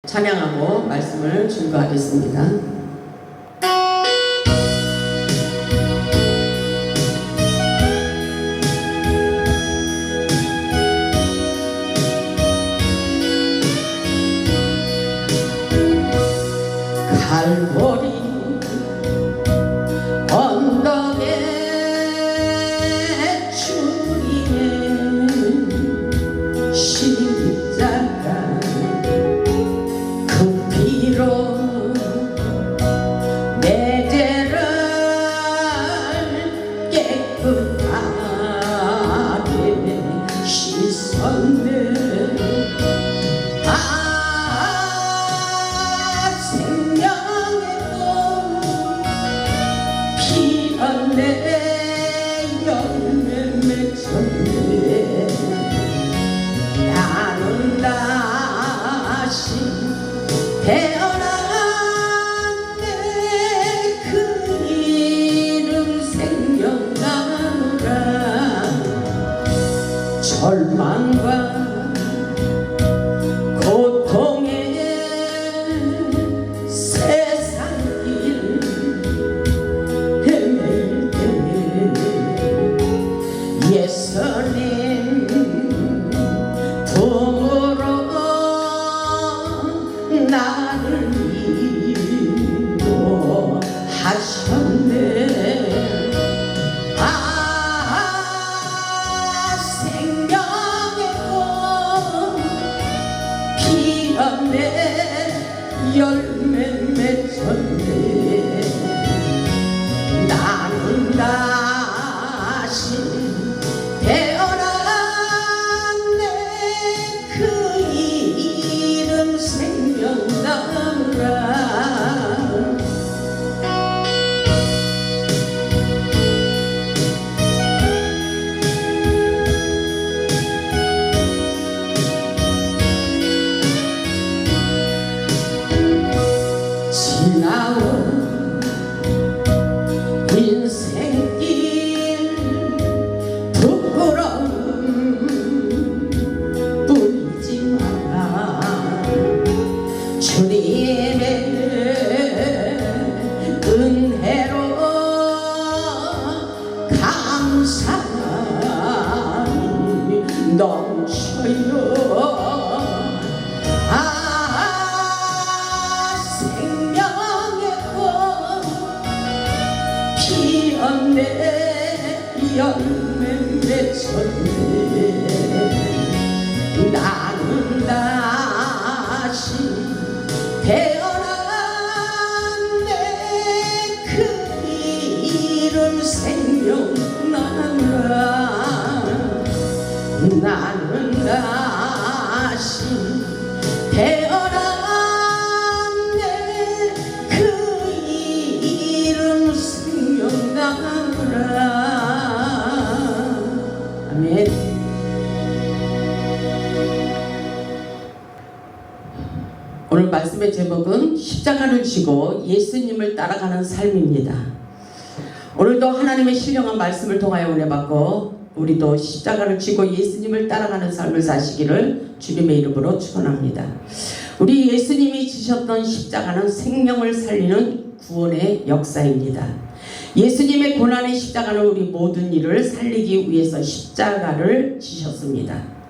찬양하고 말씀을 준비하겠습니다. 갈보리 언덕에 주님의 십자가 그 피로 내 죄를 깨끗하게 씻었네. 내 열매 맺었네. 나는 다시 태어났네. 그 이름 생명나무라. 절망과 고통의 세상 길 예수님 품으로 나를 인도하셨네. 생명의 꽃 피었네. 열매 맺었네. 나는 다시 태어났네. 그 이름 생명나무라. 지나온 인생길 부끄러움 뿌리지 마라. 주님의 은혜로 감사함이 넘쳐요. 생명의 꽃 피었네. 열매 맺었네. 나는 다시 태어났네. 그 이름 생명나무라. 나는 다시 태어났네. 그 이름 생명나무라. 아멘. 오늘 말씀의 제목은 십자가를 지고 예수님을 따라가는 삶입니다. 오늘도 하나님의 신령한 말씀을 통하여 은혜 받고 우리도 십자가를 지고 예수님을 따라가는 삶을 사시기를 주님의 이름으로 축원합니다. 우리 예수님이 지셨던 십자가는 생명을 살리는 구원의 역사입니다. 예수님의 고난의 십자가는 우리 모든 일을 살리기 위해서 십자가를 지셨습니다.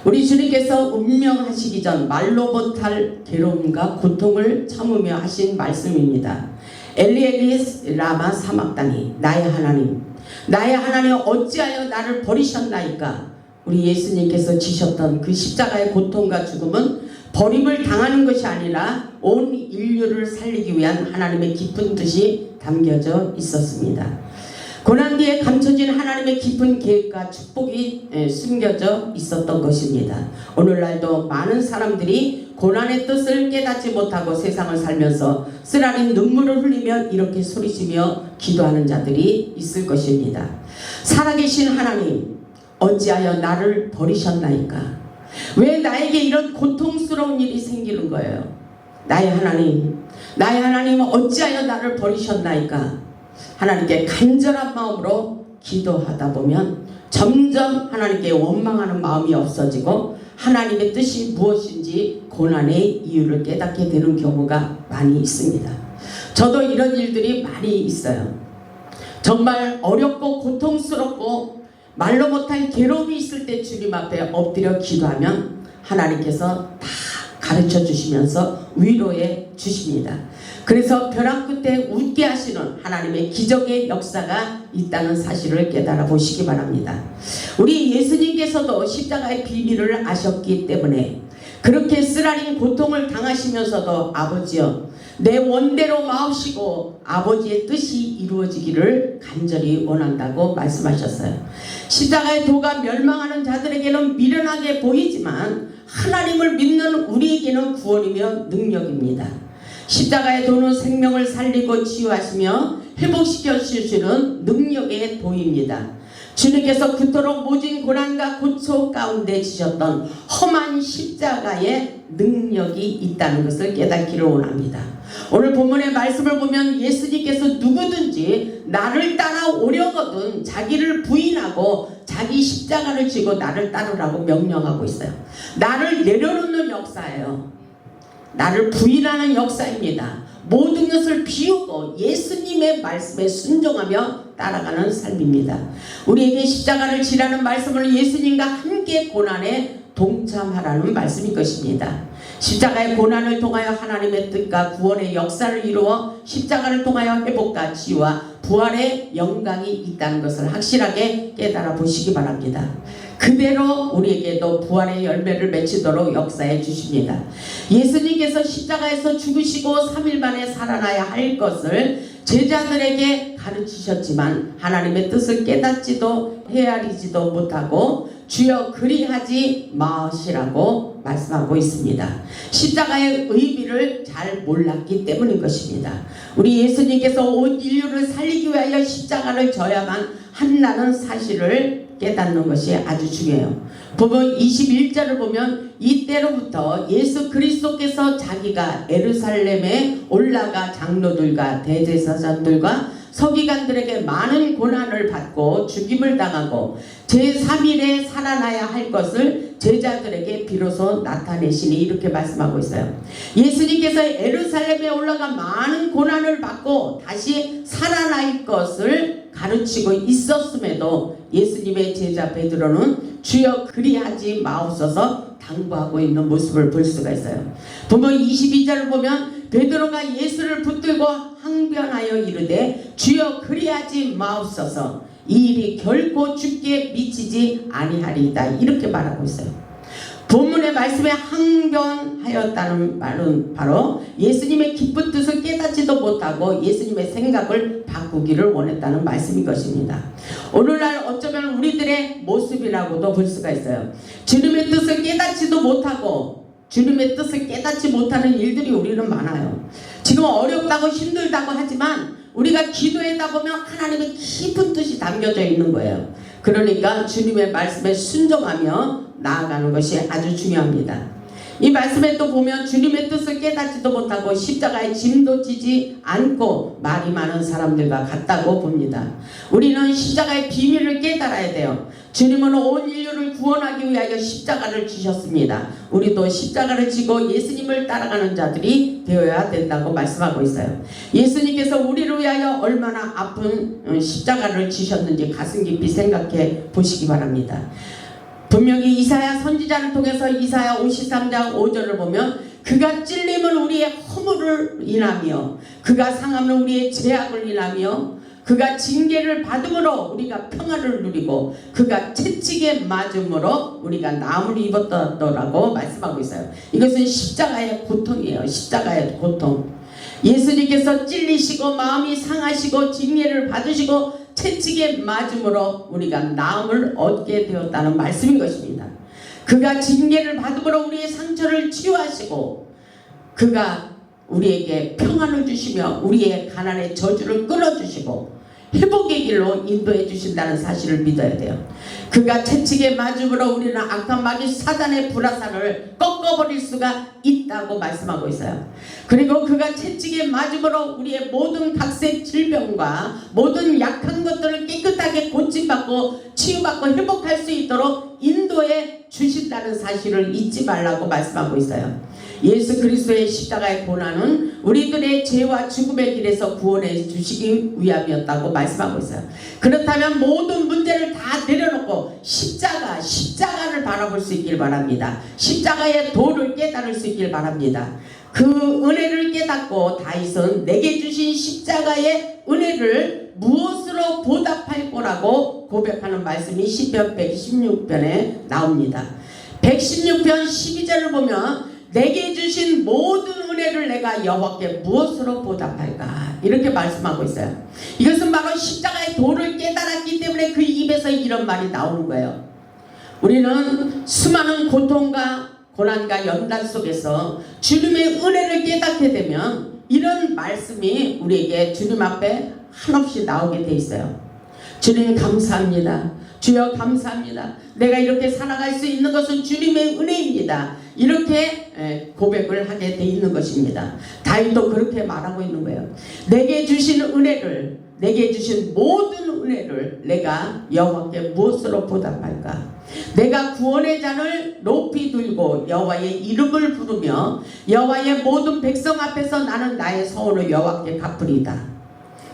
우리 주님께서 운명하시기 전 말로 못할 괴로움과 고통을 참으며 하신 말씀입니다. 엘리 엘리 라마 사막다니 나의 하나님 어찌하여 나를 버리셨나이까. 우리 예수님께서 지셨던 그 십자가의 고통과 죽음은 버림을 당하는 것이 아니라 온 인류를 살리기 위한 하나님의 깊은 뜻이 담겨져 있었습니다. 고난 뒤에 감춰진 하나님의 깊은 계획과 축복이 숨겨져 있었던 것입니다. 오늘날도 많은 사람들이 고난의 뜻을 깨닫지 못하고 세상을 살면서 쓰라린 눈물을 흘리며 이렇게 소리치며 기도하는 자들이 있을 것입니다. 살아계신 하나님 어찌하여 나를 버리셨나이까. 왜 나에게 이런 고통스러운 일이 생기는 거예요. 나의 하나님 어찌하여 나를 버리셨나이까. 하나님께 간절한 마음으로 기도하다 보면 점점 하나님께 원망하는 마음이 없어지고 하나님의 뜻이 무엇인지 고난의 이유를 깨닫게 되는 경우가 많이 있습니다. 저도 이런 일들이 많이 있어요. 정말 어렵고 고통스럽고 말로 못할 괴로움이 있을 때 주님 앞에 엎드려 기도하면 하나님께서 다 가르쳐 주시면서 위로해 주십니다. 그래서 벼랑 끝에 웃게 하시는 하나님의 기적의 역사가 있다는 사실을 깨달아 보시기 바랍니다. 우리 예수님께서도 십자가의 비밀을 아셨기 때문에 그렇게 쓰라린 고통을 당하시면서도 아버지여 내 원대로 마옵시고 아버지의 뜻이 이루어지기를 간절히 원한다고 말씀하셨어요. 십자가의 도가 멸망하는 자들에게는 미련하게 보이지만 하나님을 믿는 우리에게는 구원이며 능력입니다. 십자가의 도는 생명을 살리고 치유하시며 회복시켜 주시는 능력의 도입니다. 주님께서 그토록 모진 고난과 고초 가운데 지셨던 험한 십자가의 능력이 있다는 것을 깨닫기를 원합니다. 오늘 본문의 말씀을 보면 예수님께서 누구든지 나를 따라오려거든 자기를 부인하고 자기 십자가를 지고 나를 따르라고 명령하고 있어요. 나를 내려놓는 역사예요. 나를 부인하는 역사입니다. 모든 것을 비우고 예수님의 말씀에 순종하며 따라가는 삶입니다. 우리에게 십자가를 지라는 말씀을 예수님과 함께 고난에 동참하라는 말씀인 것입니다. 십자가의 고난을 통하여 하나님의 뜻과 구원의 역사를 이루어 십자가를 통하여 회복과 치유와 부활의 영광이 있다는 것을 확실하게 깨달아 보시기 바랍니다. 그대로 우리에게도 부활의 열매를 맺히도록 역사해 주십니다. 예수님께서 십자가에서 죽으시고 3일 만에 살아나야 할 것을 제자들에게 가르치셨지만 하나님의 뜻을 깨닫지도 헤아리지도 못하고 주여 그리하지 마시라고 말씀하고 있습니다. 십자가의 의미를 잘 몰랐기 때문인 것입니다. 우리 예수님께서 온 인류를 살리기 위하여 십자가를 져야만 한다는 사실을 깨닫는 것이 아주 중요해요. 본문 21절을 보면 이때로부터 예수 그리스도께서 자기가 예루살렘에 올라가 장로들과 대제사장들과 서기관들에게 많은 고난을 받고 죽임을 당하고 제3일에 살아나야 할 것을 제자들에게 비로소 나타내시니 이렇게 말씀하고 있어요. 예수님께서 예루살렘에 올라가 많은 고난을 받고 다시 살아날 것을 가르치고 있었음에도 예수님의 제자 베드로는 주여 그리하지 마옵소서 당부하고 있는 모습을 볼 수가 있어요. 본문 22절을 보면 베드로가 예수를 붙들고 항변하여 이르되 주여 그리하지 마옵소서 이 일이 결코 주께 미치지 아니하리이다 이렇게 말하고 있어요. 본문의 말씀에 항변하였다는 말은 바로 예수님의 깊은 뜻을 깨닫지도 못하고 예수님의 생각을 바꾸기를 원했다는 말씀인 것입니다. 오늘날 어쩌면 우리들의 모습이라고도 볼 수가 있어요. 주님의 뜻을 깨닫지도 못하고 주님의 뜻을 깨닫지 못하는 일들이 우리는 많아요. 지금 어렵다고 힘들다고 하지만 우리가 기도하다 보면 하나님의 깊은 뜻이 담겨져 있는 거예요. 그러니까 주님의 말씀에 순종하며 나아가는 것이 아주 중요합니다. 이 말씀에 또 보면 주님의 뜻을 깨닫지도 못하고 십자가에 짐도 지지 않고 말이 많은 사람들과 같다고 봅니다. 우리는 십자가의 비밀을 깨달아야 돼요. 주님은 온 인류를 구원하기 위하여 십자가를 지셨습니다. 우리도 십자가를 지고 예수님을 따라가는 자들이 되어야 된다고 말씀하고 있어요. 예수님께서 우리를 위하여 얼마나 아픈 십자가를 지셨는지 가슴 깊이 생각해 보시기 바랍니다. 분명히 이사야 선지자를 통해서 이사야 53장 5절을 보면 그가 찔림은 우리의 허물을 인하며 그가 상함은 우리의 죄악을 인하며 그가 징계를 받음으로 우리가 평화를 누리고 그가 채찍에 맞음으로 우리가 나음을 입었더라고 말씀하고 있어요. 이것은 십자가의 고통이에요. 십자가의 고통. 예수님께서 찔리시고 마음이 상하시고 징계를 받으시고 채찍에 맞음으로 우리가 나음을 얻게 되었다는 말씀인 것입니다. 그가 징계를 받음으로 우리의 상처를 치유하시고 그가 우리에게 평안을 주시며 우리의 가난의 저주를 끊어주시고 회복의 길로 인도해 주신다는 사실을 믿어야 돼요. 그가 채찍에 맞음으로 우리는 악한 마귀 사단의 불화살을 꺾어버릴 수가 있다고 말씀하고 있어요. 그리고 그가 채찍에 맞음으로 우리의 모든 각색 질병과 모든 약한 것들을 깨끗하게 고침받고 치유받고 회복할 수 있도록 인도해 주신다는 사실을 잊지 말라고 말씀하고 있어요. 예수 그리스도의 십자가의 고난은 우리들의 죄와 죽음의 길에서 구원해 주시기 위함이었다고 말씀하고 있어요. 그렇다면 모든 문제를 다 내려놓고 십자가를 바라볼 수 있길 바랍니다. 십자가의 도를 깨달을 수 있길 바랍니다. 그 은혜를 깨닫고 다윗은 내게 주신 십자가의 은혜를 무엇으로 보답할 거라고 고백하는 말씀이 시편 116편에 나옵니다. 116편 12절을 보면 내게 주신 모든 은혜를 내가 여호와께 무엇으로 보답할까 이렇게 말씀하고 있어요. 이것은 바로 십자가의 도를 깨달았기 때문에 그 입에서 이런 말이 나오는 거예요. 우리는 수많은 고통과 고난과 연단 속에서 주님의 은혜를 깨닫게 되면 이런 말씀이 우리에게 주님 앞에 한없이 나오게 돼 있어요. 주님 감사합니다. 주여 감사합니다. 내가 이렇게 살아갈 수 있는 것은 주님의 은혜입니다. 이렇게 고백을 하게 돼 있는 것입니다. 다윗도 그렇게 말하고 있는 거예요. 내게 주신 은혜를, 내게 주신 모든 은혜를 내가 여호와께 무엇으로 보답할까? 내가 구원의 잔을 높이 들고 여호와의 이름을 부르며 여호와의 모든 백성 앞에서 나는 나의 서원을 여호와께 갚으리다.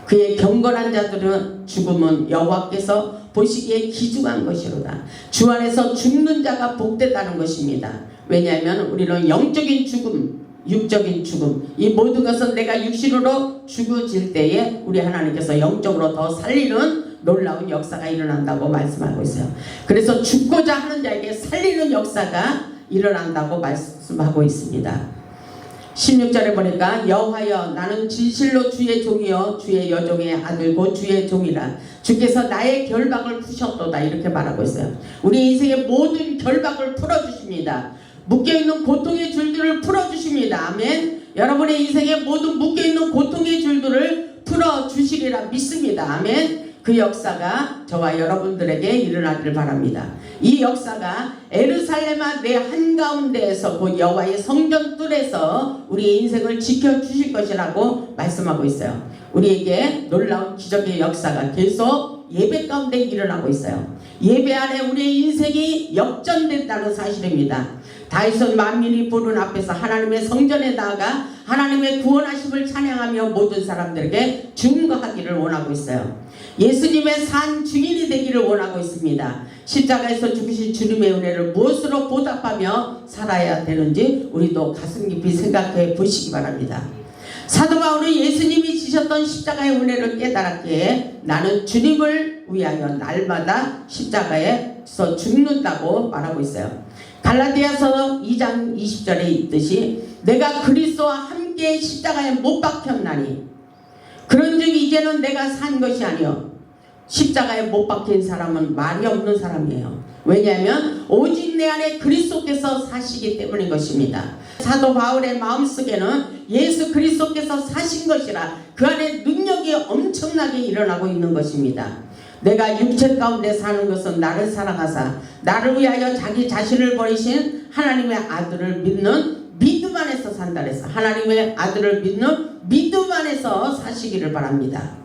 그의 경건한 자들은 죽음은 여호와께서 보시기에 기중한 것이로다. 주 안에서 죽는 자가 복되다는 것입니다. 왜냐하면 우리는 영적인 죽음, 육적인 죽음, 이 모든 것은 내가 육신으로 죽어질 때에 우리 하나님께서 영적으로 더 살리는 놀라운 역사가 일어난다고 말씀하고 있어요. 그래서 죽고자 하는 자에게 살리는 역사가 일어난다고 말씀하고 있습니다. 16절에 보니까 여호와여 나는 진실로 주의 종이요 주의 여종의 아들고 주의 종이라. 주께서 나의 결박을 푸셨도다 이렇게 말하고 있어요. 우리 인생의 모든 결박을 풀어주십니다. 묶여있는 고통의 줄들을 풀어주십니다. 아멘. 여러분의 인생의 모든 묶여있는 고통의 줄들을 풀어주시리라 믿습니다. 아멘. 그 역사가 저와 여러분들에게 일어나기를 바랍니다. 이 역사가 에르살렘아 내 한가운데에서 그 여호와의 성전 뜰에서 우리의 인생을 지켜주실 것이라고 말씀하고 있어요. 우리에게 놀라운 기적의 역사가 계속 예배 가운데 일어나고 있어요. 예배 안에 우리의 인생이 역전된다는 사실입니다. 다윗은 만민이 보는 앞에서 하나님의 성전에 나아가 하나님의 구원하심을 찬양하며 모든 사람들에게 증거하기를 원하고 있어요. 예수님의 산 증인이 되기를 원하고 있습니다. 십자가에서 죽으신 주님의 은혜를 무엇으로 보답하며 살아야 되는지 우리도 가슴 깊이 생각해 보시기 바랍니다. 사도 바울은 예수님이 지셨던 십자가의 은혜를 깨달았기에 나는 주님을 위하여 날마다 십자가에서 죽는다고 말하고 있어요. 갈라디아서 2장 20절에 있듯이 내가 그리스도와 함께 십자가에 못 박혔나니 그런즉 이제는 내가 산 것이 아니요 십자가에 못 박힌 사람은 말이 없는 사람이에요. 왜냐하면 오직 내 안에 그리스도께서 사시기 때문인 것입니다. 사도 바울의 마음속에는 예수 그리스도께서 사신 것이라 그 안에 능력이 엄청나게 일어나고 있는 것입니다. 내가 육체 가운데 사는 것은 나를 사랑하사 나를 위하여 자기 자신을 버리신 하나님의 아들을 믿는 믿음 안에서 산다 그래서 하나님의 아들을 믿는 믿음 안에서 사시기를 바랍니다.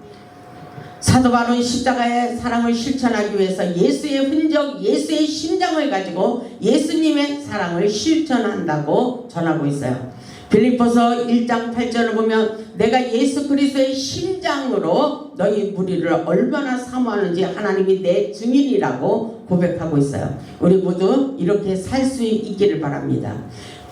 사도 바울은 십자가의 사랑을 실천하기 위해서 예수의 흔적, 예수의 심장을 가지고 예수님의 사랑을 실천한다고 전하고 있어요. 빌립보서 1장 8절을 보면 내가 예수 그리스도의 심장으로 너희 무리를 얼마나 사모하는지 하나님이 내 증인이라고 고백하고 있어요. 우리 모두 이렇게 살 수 있기를 바랍니다.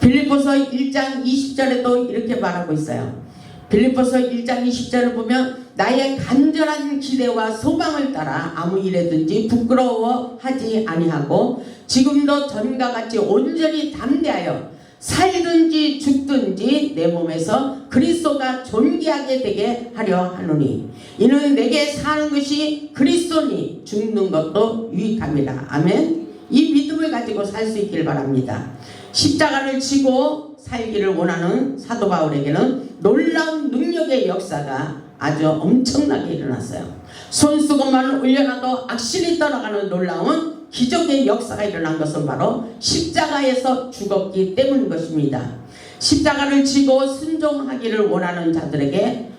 빌립보서 1장 20절에도 이렇게 말하고 있어요. 빌립보서 1장 20절을 보면 나의 간절한 기대와 소망을 따라 아무 일에든지 부끄러워하지 아니하고 지금도 전과 같이 온전히 담대하여 살든지 죽든지 내 몸에서 그리스도가 존귀하게 되게 하려 하노니 이는 내게 사는 것이 그리스도니 죽는 것도 유익함이라. 아멘. 이 믿음을 가지고 살 수 있길 바랍니다. 십자가를 지고 살기를 원하는 사도 바울에게는 놀라운 능력의 역사가 아주 엄청나게 일어났어요. 손수건만을 올려놔도 악신이 떠나가는 놀라운 기적의 역사가 일어난 것은 바로 십자가에서 죽었기 때문인 것입니다. 십자가를 지고 순종하기를 원하는 자들에게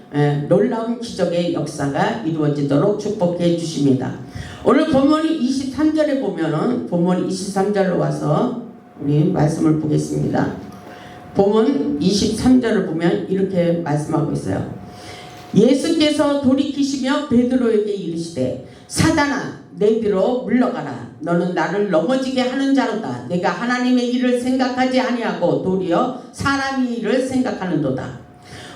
놀라운 기적의 역사가 이루어지도록 축복해 주십니다. 오늘 본문 23절에 보면은 본문 23절로 와서 우리 말씀을 보겠습니다. 본문 23절을 보면 이렇게 말씀하고 있어요. 예수께서 돌이키시며 베드로에게 이르시되 사단아 내 뒤로 물러가라. 너는 나를 넘어지게 하는 자로다. 내가 하나님의 일을 생각하지 아니하고 도리어 사람의 일을 생각하는도다.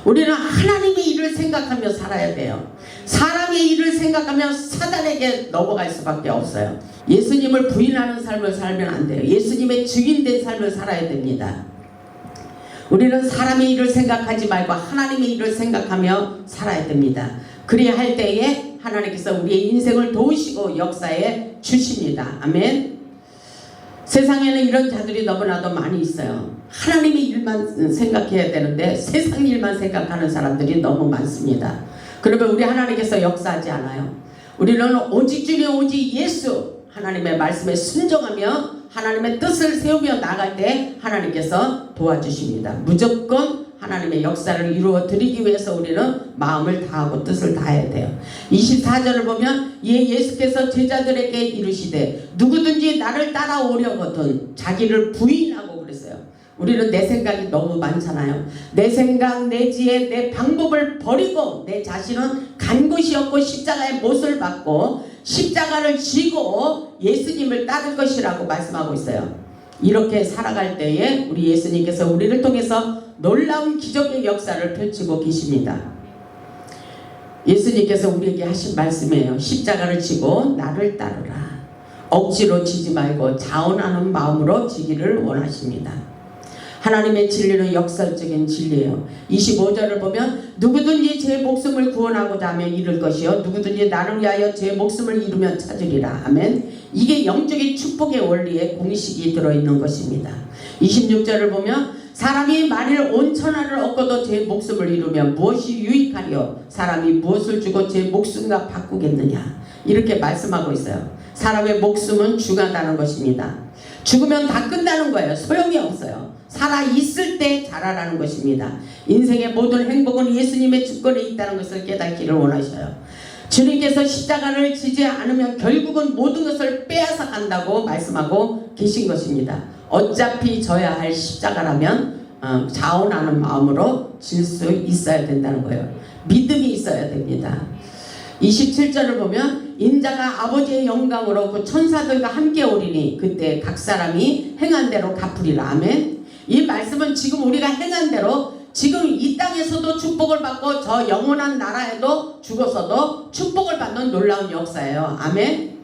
우리는 하나님의 일을 생각하며 살아야 돼요. 사람의 일을 생각하며 사단에게 넘어갈 수밖에 없어요. 예수님을 부인하는 삶을 살면 안 돼요. 예수님의 증인된 삶을 살아야 됩니다. 우리는 사람의 일을 생각하지 말고 하나님의 일을 생각하며 살아야 됩니다. 그래야 할 때에 하나님께서 우리의 인생을 도우시고 역사에 주십니다. 아멘. 세상에는 이런 자들이 너무나도 많이 있어요. 하나님의 일만 생각해야 되는데 세상 일만 생각하는 사람들이 너무 많습니다. 그러면 우리 하나님께서 역사하지 않아요. 우리는 오직 주님 오직 예수 하나님의 말씀에 순종하며 하나님의 뜻을 세우며 나갈 때 하나님께서 도와주십니다. 무조건 하나님의 역사를 이루어 드리기 위해서 우리는 마음을 다하고 뜻을 다해야 돼요. 24절을 보면 예수께서 제자들에게 이르시되 누구든지 나를 따라오려거든 자기를 부인하고 그랬어요. 우리는 내 생각이 너무 많잖아요. 내 생각, 내 지혜, 내 방법을 버리고 내 자신은 간 곳이 없고 십자가의 못을 받고 십자가를 지고 예수님을 따를 것이라고 말씀하고 있어요. 이렇게 살아갈 때에 우리 예수님께서 우리를 통해서 놀라운 기적의 역사를 펼치고 계십니다. 예수님께서 우리에게 하신 말씀이에요. 십자가를 지고 나를 따르라. 억지로 지지 말고 자원하는 마음으로 지기를 원하십니다. 하나님의 진리는 역설적인 진리예요. 25절을 보면 누구든지 제 목숨을 구원하고자 하면 잃을 것이요 누구든지 나를 위하여 제 목숨을 잃으면 찾으리라. 아멘. 이게 영적인 축복의 원리에 공식이 들어있는 것입니다. 26절을 보면 사람이 만일 온 천하를 얻고도 제 목숨을 잃으면 무엇이 유익하리요 사람이 무엇을 주고 제 목숨과 바꾸겠느냐 이렇게 말씀하고 있어요. 사람의 목숨은 중하다는 것입니다. 죽으면 다 끝나는 거예요. 소용이 없어요. 살아있을 때 자라라는 것입니다. 인생의 모든 행복은 예수님의 주권에 있다는 것을 깨닫기를 원하셔요. 주님께서 십자가를 지지 않으면 결국은 모든 것을 빼앗아 간다고 말씀하고 계신 것입니다. 어차피 져야 할 십자가라면 자원하는 마음으로 질 수 있어야 된다는 거예요. 믿음이 있어야 됩니다. 27절을 보면 인자가 아버지의 영광으로 그 천사들과 함께 오리니 그때 각 사람이 행한 대로 갚으리라. 아멘. 이 말씀은 지금 우리가 행한 대로 지금 이 땅에서도 축복을 받고 저 영원한 나라에도 죽어서도 축복을 받는 놀라운 역사예요. 아멘.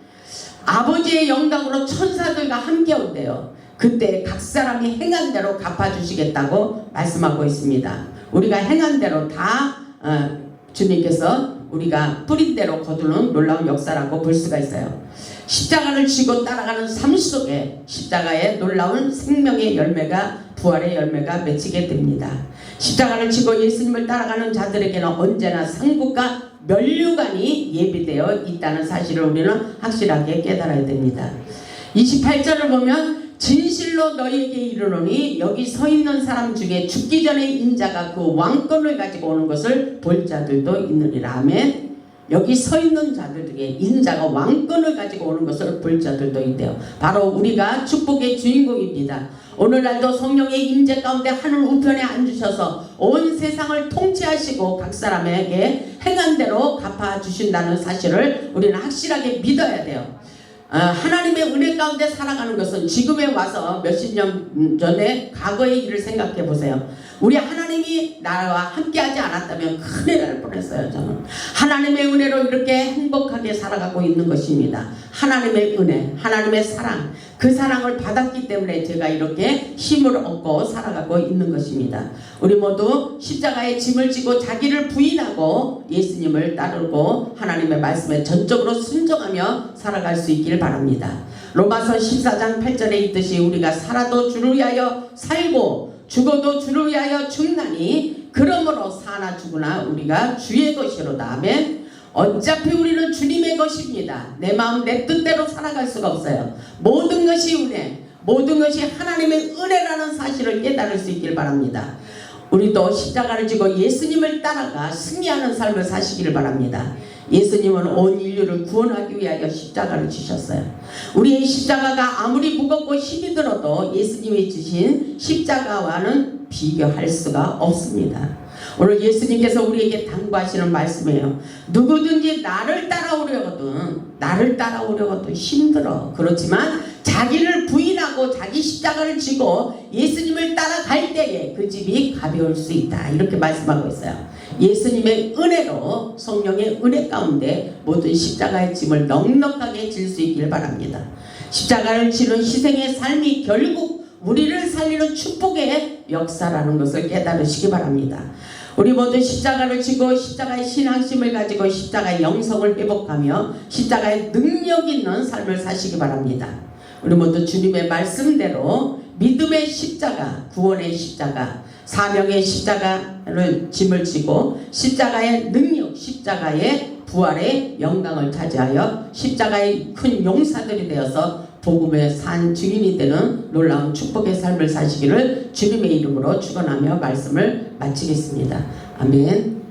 아버지의 영광으로 천사들과 함께 온대요. 그때 각 사람이 행한 대로 갚아주시겠다고 말씀하고 있습니다. 우리가 행한 대로 다 주님께서 우리가 뿌린 대로 거두는 놀라운 역사라고 볼 수가 있어요. 십자가를 지고 따라가는 삶 속에 십자가의 놀라운 생명의 열매가 부활의 열매가 맺히게 됩니다. 십자가를 지고 예수님을 따라가는 자들에게는 언제나 상급과 면류관이 예비되어 있다는 사실을 우리는 확실하게 깨달아야 됩니다. 28절을 보면 진실로 너희에게 이르노니 여기 서 있는 사람 중에 죽기 전에 인자가 그 왕권을 가지고 오는 것을 볼 자들도 있느니라. 아멘. 여기 서 있는 자들 중에 인자가 왕권을 가지고 오는 것을 볼 자들도 있대요. 바로 우리가 축복의 주인공입니다. 오늘날도 성령의 임재 가운데 하늘 우편에 앉으셔서 온 세상을 통치하시고 각 사람에게 행한 대로 갚아주신다는 사실을 우리는 확실하게 믿어야 돼요. 하나님의 은혜 가운데 살아가는 것은 지금에 와서 몇십 년 전에 과거의 일을 생각해 보세요. 우리 하나님이 나와 함께하지 않았다면 큰일 날 뻔했어요. 저는 하나님의 은혜로 이렇게 행복하게 살아가고 있는 것입니다. 하나님의 은혜, 하나님의 사랑, 그 사랑을 받았기 때문에 제가 이렇게 힘을 얻고 살아가고 있는 것입니다. 우리 모두 십자가의 짐을 지고 자기를 부인하고 예수님을 따르고 하나님의 말씀에 전적으로 순종하며 살아갈 수 있기를 바랍니다. 로마서 14장 8절에 있듯이 우리가 살아도 주를 위하여 살고 죽어도 주를 위하여 죽나니 그러므로 사나 죽으나 우리가 주의 것이로다. 아멘. 어차피 우리는 주님의 것입니다. 내 마음 내 뜻대로 살아갈 수가 없어요. 모든 것이 은혜, 모든 것이 하나님의 은혜라는 사실을 깨달을 수 있길 바랍니다. 우리도 십자가를 지고 예수님을 따라가 승리하는 삶을 사시기를 바랍니다. 예수님은 온 인류를 구원하기 위하여 십자가를 지셨어요. 우리의 십자가가 아무리 무겁고 힘이 들어도 예수님이 지신 십자가와는 비교할 수가 없습니다. 오늘 예수님께서 우리에게 당부하시는 말씀이에요. 누구든지 나를 따라오려거든 힘들어. 그렇지만 자기를 부인하고 자기 십자가를 지고 예수님을 따라갈 때에 그 집이 가벼울 수 있다. 이렇게 말씀하고 있어요. 예수님의 은혜로, 성령의 은혜 가운데 모든 십자가의 짐을 넉넉하게 질 수 있길 바랍니다. 십자가를 지는 희생의 삶이 결국 우리를 살리는 축복의 역사라는 것을 깨달으시기 바랍니다. 우리 모두 십자가를 지고 십자가의 신앙심을 가지고 십자가의 영성을 회복하며 십자가의 능력 있는 삶을 사시기 바랍니다. 우리 모두 주님의 말씀대로 믿음의 십자가, 구원의 십자가, 사명의 십자가를 짐을 지고 십자가의 능력, 십자가의 부활의 영광을 차지하여 십자가의 큰 용사들이 되어서 복음의 산 증인이 되는 놀라운 축복의 삶을 사시기를 주님의 이름으로 축원하며 말씀을 마치겠습니다. 아멘.